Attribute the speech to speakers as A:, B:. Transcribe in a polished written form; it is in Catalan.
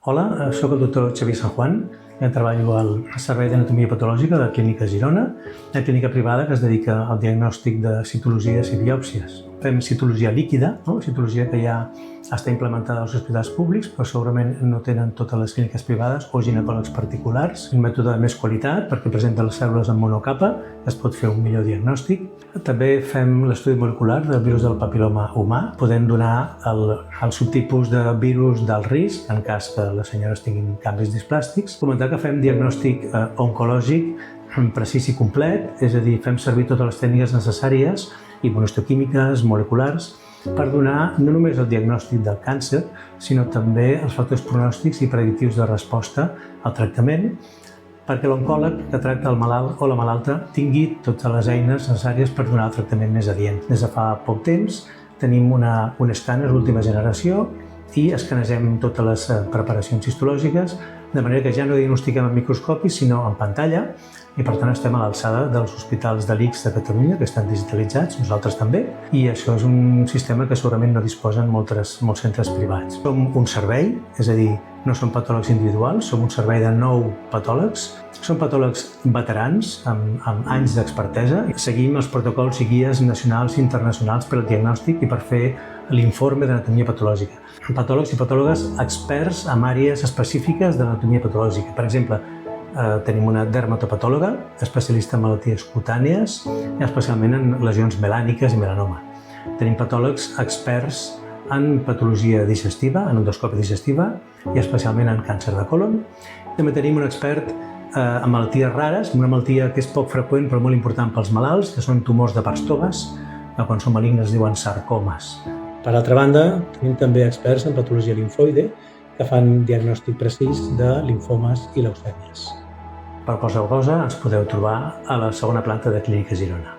A: Hola, sóc el doctor Xavier San Juan, treballo al Servei d'Anatomia Patològica de la Clínica Girona, una clínica privada que es dedica al diagnòstic de citologies i biòpsies. Fem citologia líquida, citologia que ja està implementada als hospitals públics, però segurament no tenen totes les clíniques privades o ginecòlegs particulars. Un mètode de més qualitat perquè presenta les cèl·lules en monocapa, es pot fer un millor diagnòstic. També fem l'estudi molecular del virus del papil·loma humà. Podem donar el subtipus de virus d'alt risc, en cas que les senyores tinguin canvis displàstics. Comentar que fem diagnòstic oncològic precís i complet, és a dir, fem servir totes les tècniques necessàries, immunohistoquímiques, moleculars, per donar no només el diagnòstic del càncer, sinó també els factors pronòstics i predictius de resposta al tractament, perquè l'oncòleg que tracta el malalt o la malalta tingui totes les eines necessàries per donar el tractament més adient. Des de fa poc temps tenim un escàner d'última generació i escanesem totes les preparacions histològiques, de manera que ja no diagnostiquem en microscopi, sinó en pantalla, i per tant estem a l'alçada dels hospitals de l'ICS de Catalunya, que estan digitalitzats, nosaltres també, i això és un sistema que segurament no disposen molts centres privats. Som un servei, és a dir, no som patòlegs individuals, som un servei de 9 patòlegs. Som patòlegs veterans, amb anys d'expertesa. Seguim els protocols i guies nacionals i internacionals per al diagnòstic i per fer l'informe d'anatomia patològica. Patòlegs i patòlogues experts en àrees específiques d'anatomia patològica. Per exemple, tenim una dermatopatòloga, especialista en malalties cutànies, i especialment en lesions melàniques i melanoma. Tenim patòlegs experts en patologia digestiva, en endoscòpia digestiva, i especialment en càncer de còlon. També tenim un expert en malalties rares, una malaltia que és poc freqüent però molt important pels malalts, que són tumors de parts toves, que quan són malignes es diuen sarcomes. Per altra banda, tenim també experts en patologia limfoide que fan diagnòstic precís de limfomes i leucèmies. Per qualsevol cosa ens podeu trobar a la segona planta de Clínica Girona.